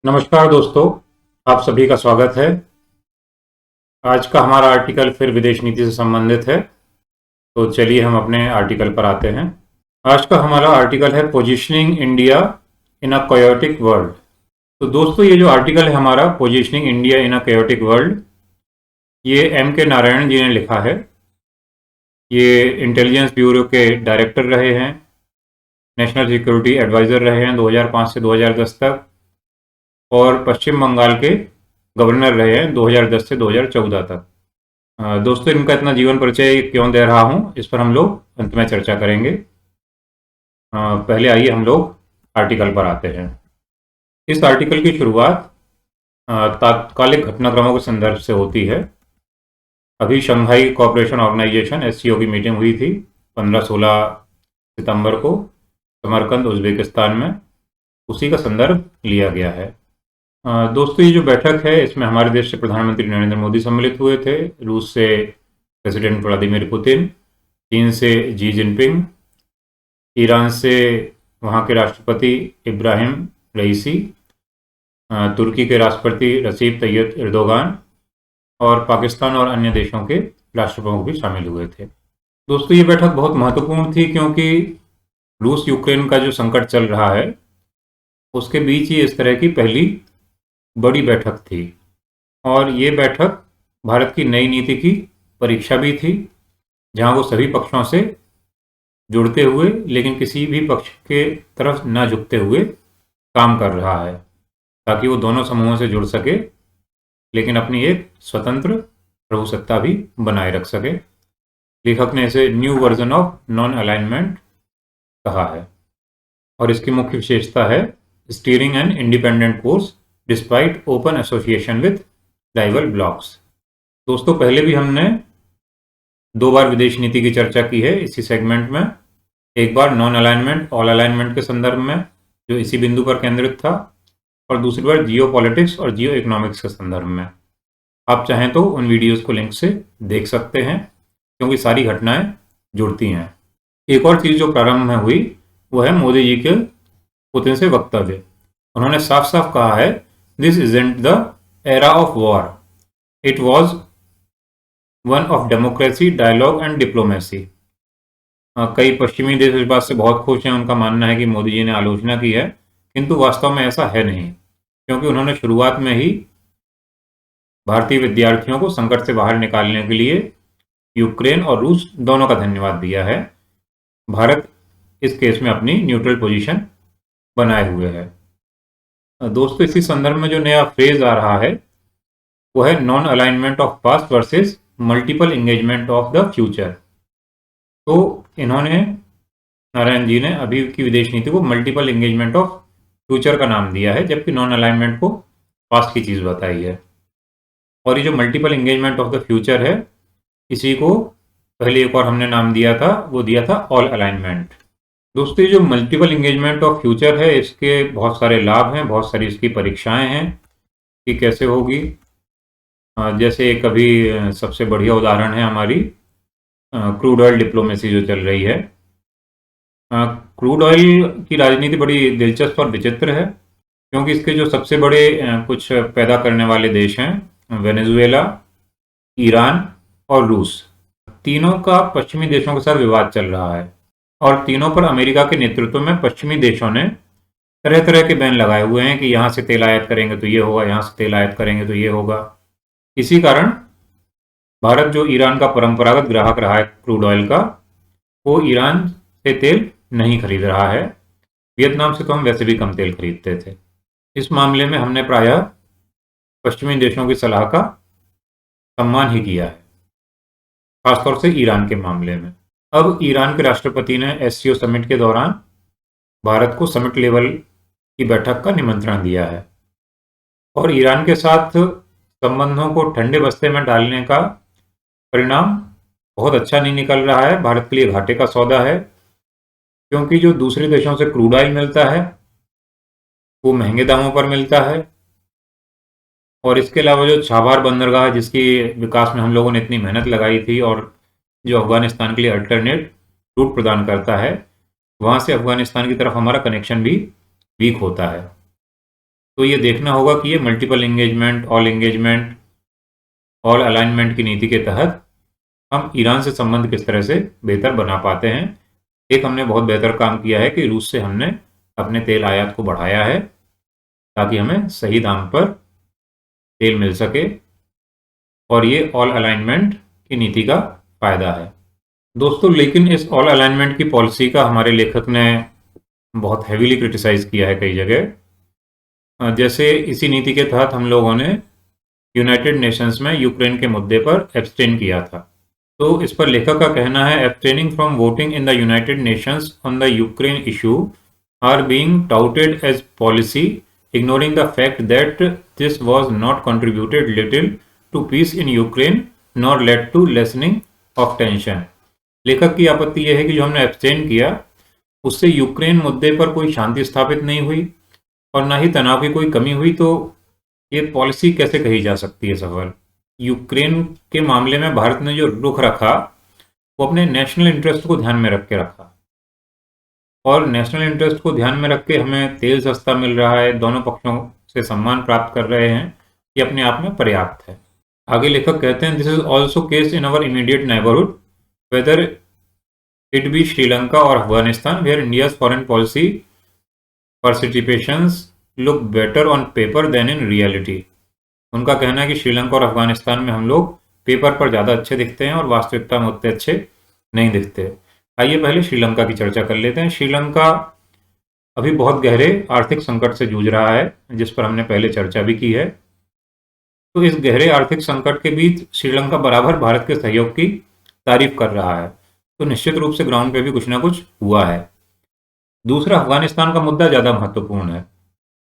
नमस्कार दोस्तों, आप सभी का स्वागत है। आज का हमारा आर्टिकल फिर विदेश नीति से संबंधित है। तो चलिए हम अपने आर्टिकल पर आते हैं। आज का हमारा आर्टिकल है positioning India in a chaotic world. तो दोस्तों, ये जो आर्टिकल है हमारा positioning India in a chaotic world, ये M.K. नारायण जी ने लिखा है। ये इंटेलिजेंस ब्यूरो के डायरेक्टर रहे हैं, नेशनल सिक्योरिटी एडवाइज़र रहे हैं 2005 से 2010 तक, और पश्चिम बंगाल के गवर्नर रहे हैं 2010 से 2014 तक। दोस्तों, इनका इतना जीवन परिचय क्यों दे रहा हूँ, इस पर हम लोग अंत में चर्चा करेंगे। पहले आइए हम लोग आर्टिकल पर आते हैं। इस आर्टिकल की शुरुआत तात्कालिक घटनाक्रमों के संदर्भ से होती है। अभी शंघाई कोऑपरेशन ऑर्गेनाइजेशन SCO की मीटिंग हुई थी 15-16 सितंबर को समरकंद, उज्बेकिस्तान में। उसी का संदर्भ लिया गया है। दोस्तों, ये जो बैठक है इसमें हमारे देश से प्रधानमंत्री नरेंद्र मोदी सम्मिलित हुए थे, रूस से प्रेसिडेंट व्लादिमीर पुतिन, चीन से जी जिनपिंग, ईरान से वहाँ के राष्ट्रपति इब्राहिम रईसी, तुर्की के राष्ट्रपति रसीब तैयब एर्दोगान और पाकिस्तान और अन्य देशों के राष्ट्रप्रमुख भी शामिल हुए थे। दोस्तों, ये बैठक बहुत महत्वपूर्ण थी क्योंकि रूस यूक्रेन का जो संकट चल रहा है उसके बीच ही इस तरह की पहली बड़ी बैठक थी। और ये बैठक भारत की नई नीति की परीक्षा भी थी, जहां वो सभी पक्षों से जुड़ते हुए लेकिन किसी भी पक्ष के तरफ न झुकते हुए काम कर रहा है, ताकि वो दोनों समूहों से जुड़ सके लेकिन अपनी एक स्वतंत्र प्रभुसत्ता भी बनाए रख सके। लेखक ने इसे new version of non alignment कहा है और इसकी मुख्य विशेषता है steering an independent course despite open association with rival blocks. दोस्तों, पहले भी हमने 2 बार विदेश नीति की चर्चा की है इसी सेगमेंट में। एक बार नॉन अलाइनमेंट ऑल अलाइनमेंट के संदर्भ में, जो इसी बिंदु पर केंद्रित था, और दूसरी बार जियो पॉलिटिक्स और जियो इकोनॉमिक्स के संदर्भ में। आप चाहें तो उन वीडियोस को लिंक से देख सकते हैं क्योंकि सारी घटनाएं जुड़ती हैं। एक और चीज़ जो प्रारंभ में हुई वो है मोदी जी के पुतिन से वक्तव्य। उन्होंने साफ साफ कहा है, this isn't the era of war, it was one of democracy, dialogue and diplomacy. कई पश्चिमी देश इस बात से बहुत खुश हैं। उनका मानना है कि मोदी जी ने आलोचना की है, किंतु वास्तव में ऐसा है नहीं, क्योंकि उन्होंने शुरुआत में ही भारतीय विद्यार्थियों को संकट से बाहर निकालने के लिए यूक्रेन और रूस दोनों का धन्यवाद दिया है। भारत इस केस में अपनी न्यूट्रल पोजीशन बनाए हुए है। दोस्तों, इसी संदर्भ में जो नया फ्रेज आ रहा है वो है non alignment of past versus multiple engagement of the future. तो इन्होंने, नारायण जी ने, अभी की विदेश नीति को मल्टीपल एंगेजमेंट ऑफ फ्यूचर का नाम दिया है, जबकि नॉन अलाइनमेंट को पास्ट की चीज़ बताई है। और ये जो multiple engagement of the future है, इसी को पहले एक और हमने नाम दिया था, वो दिया था ऑल अलाइनमेंट। दोस्तों, ये जो मल्टीपल एंगेजमेंट ऑफ फ्यूचर है, इसके बहुत सारे लाभ हैं, बहुत सारी इसकी परीक्षाएं हैं कि कैसे होगी। जैसे एक अभी सबसे बढ़िया उदाहरण है हमारी क्रूड ऑयल डिप्लोमेसी जो चल रही है। क्रूड ऑयल की राजनीति बड़ी दिलचस्प और विचित्र है, क्योंकि इसके जो सबसे बड़े कुछ पैदा करने वाले देश हैं, वेनेजुएला, ईरान और रूस, तीनों का पश्चिमी देशों के साथ विवाद चल रहा है। और तीनों पर अमेरिका के नेतृत्व में पश्चिमी देशों ने तरह तरह के बैन लगाए हुए हैं कि यहाँ से तेल आयात करेंगे तो ये होगा, यहाँ से तेल आयात करेंगे तो ये होगा। इसी कारण भारत, जो ईरान का परंपरागत ग्राहक रहा है क्रूड ऑयल का, वो ईरान से तेल नहीं खरीद रहा है। वियतनाम से तो हम वैसे भी कम तेल खरीदते थे। इस मामले में हमने प्रायः पश्चिमी देशों की सलाह का सम्मान ही किया है, खासतौर से ईरान के मामले में। अब ईरान के राष्ट्रपति ने SCO समिट के दौरान भारत को समिट लेवल की बैठक का निमंत्रण दिया है और ईरान के साथ संबंधों को ठंडे बस्ते में डालने का परिणाम बहुत अच्छा नहीं निकल रहा है। भारत के लिए घाटे का सौदा है, क्योंकि जो दूसरे देशों से क्रूड ऑयल मिलता है वो महंगे दामों पर मिलता है, और इसके अलावा जो छाबार बंदरगाह, जिसकी विकास में हम लोगों ने इतनी मेहनत लगाई थी और जो अफगानिस्तान के लिए अल्टरनेट रूट प्रदान करता है, वहाँ से अफगानिस्तान की तरफ हमारा कनेक्शन भी वीक होता है। तो ये देखना होगा कि ये मल्टीपल एंगेजमेंट, ऑल अलाइनमेंट की नीति के तहत हम ईरान से संबंध किस तरह से बेहतर बना पाते हैं। एक हमने बहुत बेहतर काम किया है कि रूस से हमने अपने तेल आयात को बढ़ाया है ताकि हमें सही दाम पर तेल मिल सके, और ये ऑल अलाइनमेंट की नीति का फायदा है दोस्तों। लेकिन इस ऑल अलाइनमेंट की पॉलिसी का हमारे लेखक ने बहुत हैवीली क्रिटिसाइज किया है कई जगह। जैसे इसी नीति के तहत हम लोगों ने यूनाइटेड नेशंस में यूक्रेन के मुद्दे पर एब्सटेन किया था। तो इस पर लेखक का कहना है, abstaining from voting in the United Nations on the Ukraine issue are being touted as policy, ignoring the fact that this was not contributed little to peace in Ukraine nor led to lessening of tension। लेखक की आपत्ति यह है कि जो हमने abstain किया उससे यूक्रेन मुद्दे पर कोई शांति स्थापित नहीं हुई और ना ही तनाव की कोई कमी हुई। तो ये पॉलिसी कैसे कही जा सकती है सफल। यूक्रेन के मामले में भारत ने जो रुख रखा वो अपने नेशनल इंटरेस्ट को ध्यान में रख के रखा, और नेशनल इंटरेस्ट को ध्यान में रख के हमें तेल सस्ता मिल रहा है, दोनों पक्षों से सम्मान प्राप्त कर रहे हैं, ये अपने आप में पर्याप्त है। आगे लेखक कहते हैं, this is also case in our immediate neighbourhood whether it be Sri Lanka और Afghanistan, where India's foreign policy participations look better on paper than in reality. उनका कहना है कि श्रीलंका और अफगानिस्तान में हम लोग पेपर पर ज़्यादा अच्छे दिखते हैं और वास्तविकता में उतने अच्छे नहीं दिखते। आइए पहले श्रीलंका की चर्चा कर लेते हैं। श्रीलंका अभी बहुत गहरे आर्थिक संकट से जूझ रहा है, जिस पर हमने पहले चर्चा भी की है। तो इस गहरे आर्थिक संकट के बीच श्रीलंका बराबर भारत के सहयोग की तारीफ कर रहा है, तो निश्चित रूप से ग्राउंड पे भी कुछ ना कुछ हुआ है। दूसरा, अफगानिस्तान का मुद्दा ज़्यादा महत्वपूर्ण है।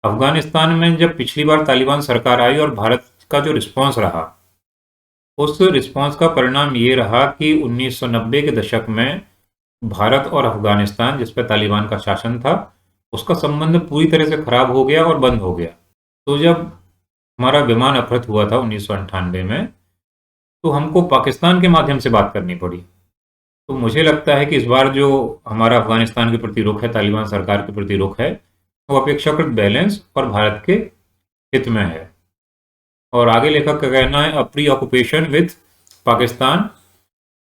अफगानिस्तान में जब पिछली बार तालिबान सरकार आई और भारत का जो रिस्पॉन्स रहा, उस रिस्पॉन्स का परिणाम ये रहा कि 1990 के दशक में भारत और अफगानिस्तान, जिस पर तालिबान का शासन था, उसका संबंध पूरी तरह से खराब हो गया और बंद हो गया। तो जब हमारा विमान अपहृत हुआ था 1998 में, तो हमको पाकिस्तान के माध्यम से बात करनी पड़ी। तो मुझे लगता है कि इस बार जो हमारा अफगानिस्तान के प्रति रुख है, तालिबान सरकार के प्रति रुख है, वो अपेक्षाकृत बैलेंस और भारत के हित में है। और आगे लेखक का कहना है, a preoccupation with Pakistan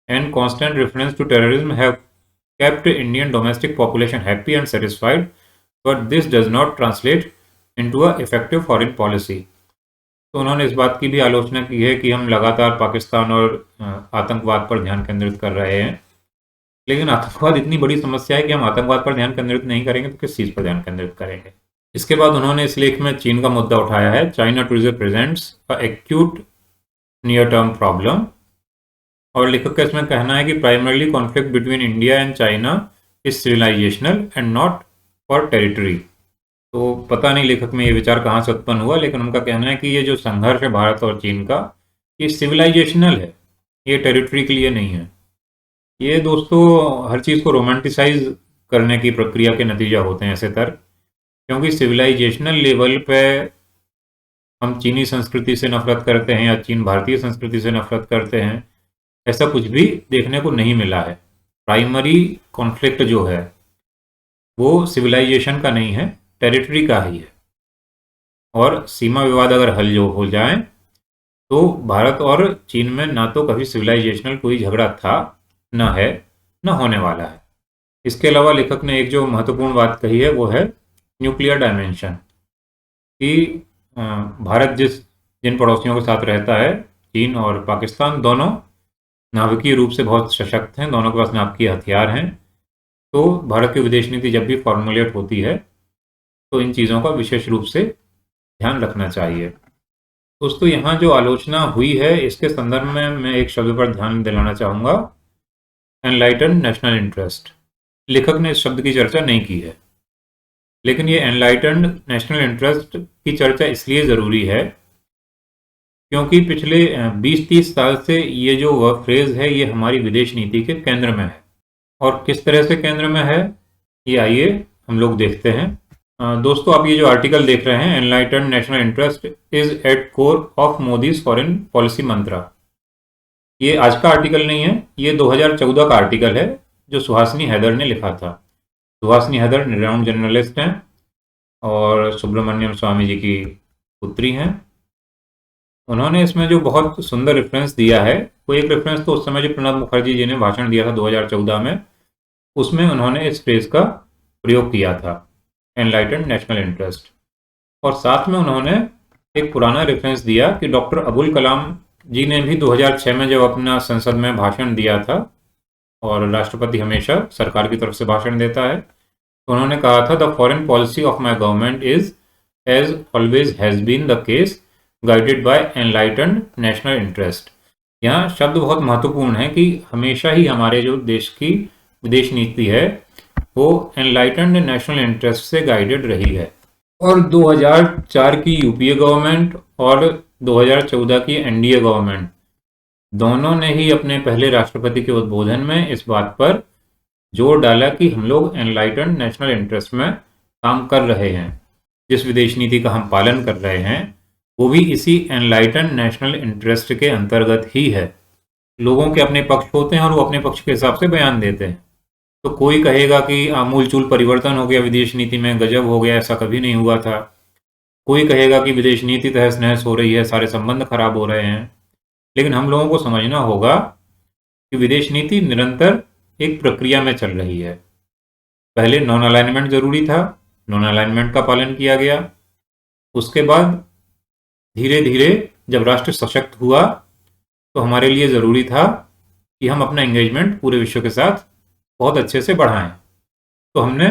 and constant reference to terrorism have kept Indian domestic population happy and satisfied, but this does not translate into a effective foreign policy। तो उन्होंने इस बात की भी आलोचना की है कि हम लगातार पाकिस्तान और आतंकवाद पर ध्यान केंद्रित कर रहे हैं, लेकिन आतंकवाद इतनी बड़ी समस्या है कि हम आतंकवाद पर ध्यान केंद्रित नहीं करेंगे तो किस चीज़ पर ध्यान केंद्रित करेंगे। इसके बाद उन्होंने इस लेख में चीन का मुद्दा उठाया है, चाइना टुडे प्रेजेंट्स अ एक्यूट नियर टर्म प्रॉब्लम। और लेखक का इसमें कहना है कि primarily conflict between India and China is civilisational and not for territory. तो पता नहीं लेखक में ये विचार कहाँ से उत्पन्न हुआ, लेकिन उनका कहना है कि ये जो संघर्ष है भारत और चीन का, ये सिविलाइजेशनल है, ये टेरिटरी के लिए नहीं है। ये दोस्तों हर चीज़ को रोमांटिसाइज करने की प्रक्रिया के नतीजा होते हैं ऐसे तर्क, क्योंकि सिविलाइजेशनल लेवल पे हम चीनी संस्कृति से नफरत करते हैं या चीन भारतीय संस्कृति से नफरत करते हैं, ऐसा कुछ भी देखने को नहीं मिला है। प्राइमरी कॉन्फ्लिक्ट जो है वो सिविलाइजेशन का नहीं है, टेरिटरी का ही है। और सीमा विवाद अगर हल जो हो जाए तो भारत और चीन में ना तो कभी सिविलाइजेशनल कोई झगड़ा था, ना है, ना होने वाला है। इसके अलावा लेखक ने एक जो महत्वपूर्ण बात कही है वो है न्यूक्लियर डायमेंशन, कि भारत जिन पड़ोसियों के साथ रहता है, चीन और पाकिस्तान, दोनों नाभिकीय रूप से बहुत सशक्त हैं, दोनों के पास नाभिकीय हथियार हैं। तो भारत की विदेश नीति जब भी फॉर्मुलेट होती है तो इन चीज़ों का विशेष रूप से ध्यान रखना चाहिए। दोस्तों यहाँ जो आलोचना हुई है इसके संदर्भ में मैं एक शब्द पर ध्यान दिलाना चाहूँगा, एनलाइटन नेशनल इंटरेस्ट। लेखक ने इस शब्द की चर्चा नहीं की है, लेकिन ये एनलाइटन नेशनल इंटरेस्ट की चर्चा इसलिए ज़रूरी है क्योंकि पिछले 20-30 साल से ये जो फ्रेज है ये हमारी विदेश नीति के केंद्र में है। और किस तरह से केंद्र में है ये आइए हम लोग देखते हैं। दोस्तों आप ये जो आर्टिकल देख रहे हैं, enlightened national interest is at core of Modi's foreign policy mantra, ये आज का आर्टिकल नहीं है, ये 2014 का आर्टिकल है जो सुहासिनी हैदर ने लिखा था। सुहासिनी हैदर रिनाउंड जर्नलिस्ट हैं और सुब्रमण्यम स्वामी जी की पुत्री हैं। उन्होंने इसमें जो बहुत सुंदर रेफरेंस दिया है, वो एक रेफरेंस तो उस समय जो प्रणब मुखर्जी जी ने भाषण दिया था 2014 में, उसमें उन्होंने इस फ्रेज का प्रयोग किया था, एनलाइटेंड नेशनल इंटरेस्ट। और साथ में उन्होंने एक पुराना रेफरेंस दिया कि डॉक्टर अबुल कलाम जी ने भी 2006 में जब अपना संसद में भाषण दिया था, और राष्ट्रपति हमेशा सरकार की तरफ से भाषण देता है, तो उन्होंने कहा था the foreign policy of my government is as always has been the case guided by enlightened national interest. यहाँ शब्द बहुत महत्वपूर्ण है कि हमेशा ही हमारे जो देश की विदेश नीति है वो एनलाइटेंड नेशनल इंटरेस्ट से गाइडेड रही है। और 2004 की यूपीए गवर्नमेंट और 2014 की एनडीए गवर्नमेंट दोनों ने ही अपने पहले राष्ट्रपति के उद्बोधन में इस बात पर जोर डाला कि हम लोग एनलाइटेंड नेशनल इंटरेस्ट में काम कर रहे हैं। जिस विदेश नीति का हम पालन कर रहे हैं वो भी इसी एनलाइटेंड नेशनल इंटरेस्ट के अंतर्गत ही है। लोगों के अपने पक्ष होते हैं और वो अपने पक्ष के हिसाब से बयान देते हैं। तो कोई कहेगा कि आमूलचूल परिवर्तन हो गया विदेश नीति में, गजब हो गया, ऐसा कभी नहीं हुआ था। कोई कहेगा कि विदेश नीति तहस नहस हो रही है, सारे संबंध खराब हो रहे हैं। लेकिन हम लोगों को समझना होगा कि विदेश नीति निरंतर एक प्रक्रिया में चल रही है। पहले नॉन अलाइनमेंट जरूरी था, नॉन अलाइनमेंट का पालन किया गया। उसके बाद धीरे धीरे जब राष्ट्र सशक्त हुआ तो हमारे लिए ज़रूरी था कि हम अपना एंगेजमेंट पूरे विश्व के साथ बहुत अच्छे से बढ़ाएं। तो हमने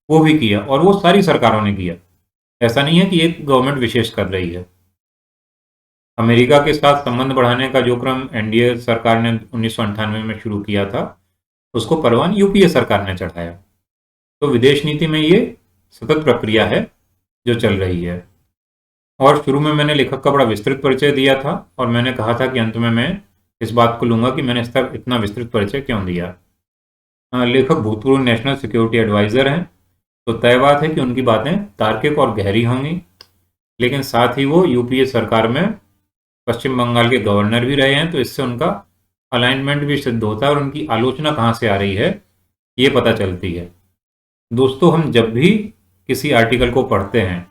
वो भी किया और वो सारी सरकारों ने किया। ऐसा नहीं है कि एक गवर्नमेंट विशेष कर रही है। अमेरिका के साथ संबंध बढ़ाने का जो क्रम एनडीए सरकार ने 1998 में शुरू किया था, उसको परवान यूपीए सरकार ने चढ़ाया। तो विदेश नीति में ये सतत प्रक्रिया है जो चल रही है। और शुरू में मैंने लेखक का बड़ा विस्तृत परिचय दिया था और मैंने कहा था कि अंत में मैं इस बात को लूँगा कि मैंने इसका इतना विस्तृत परिचय क्यों दिया। लेखक भूतपूर्व नेशनल सिक्योरिटी एडवाइज़र हैं, तो तय बात है कि उनकी बातें तार्किक और गहरी होंगी। लेकिन साथ ही वो यूपीए सरकार में पश्चिम बंगाल के गवर्नर भी रहे हैं, तो इससे उनका अलाइनमेंट भी सिद्ध होता है और उनकी आलोचना कहाँ से आ रही है ये पता चलती है। दोस्तों, हम जब भी किसी आर्टिकल को पढ़ते हैं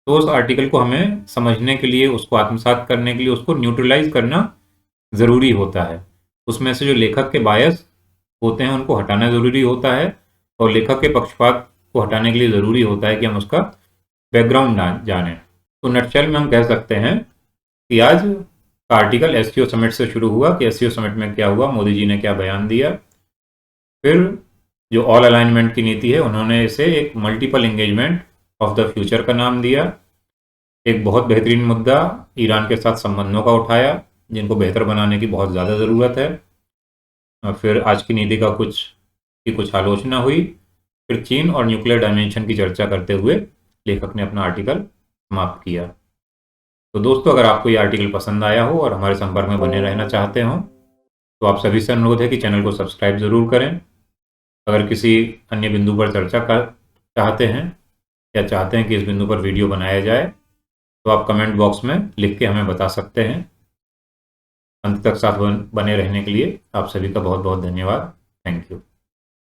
तो उस आर्टिकल को हमें समझने के लिए, उसको आत्मसात करने के लिए उसको न्यूट्रलाइज करना ज़रूरी होता है। उसमें से जो लेखक के बायस होते हैं उनको हटाना ज़रूरी होता है और लेखक के पक्षपात को हटाने के लिए ज़रूरी होता है कि हम उसका बैकग्राउंड जानें। तो नटशेल में हम कह सकते हैं कि आज का आर्टिकल एससीओ समिट से शुरू हुआ कि एससीओ समिट में क्या हुआ, मोदी जी ने क्या बयान दिया। फिर जो ऑल अलाइनमेंट की नीति है उन्होंने इसे एक multiple engagement of the future का नाम दिया। एक बहुत बेहतरीन मुद्दा ईरान के साथ संबंधों का उठाया जिनको बेहतर बनाने की बहुत ज़्यादा ज़रूरत है। फिर आज की नीति का कुछ आलोचना हुई। फिर चीन और न्यूक्लियर डायमेंशन की चर्चा करते हुए लेखक ने अपना आर्टिकल समाप्त किया। तो दोस्तों, अगर आपको ये आर्टिकल पसंद आया हो और हमारे संपर्क में बने रहना चाहते हो तो आप सभी से अनुरोध है कि चैनल को सब्सक्राइब ज़रूर करें। अगर किसी अन्य बिंदु पर चर्चा कर चाहते हैं या चाहते हैं कि इस बिंदु पर वीडियो बनाया जाए तो आप कमेंट बॉक्स में लिख के हमें बता सकते हैं। अंत तक साथ बने रहने के लिए आप सभी का बहुत बहुत धन्यवाद। Thank you.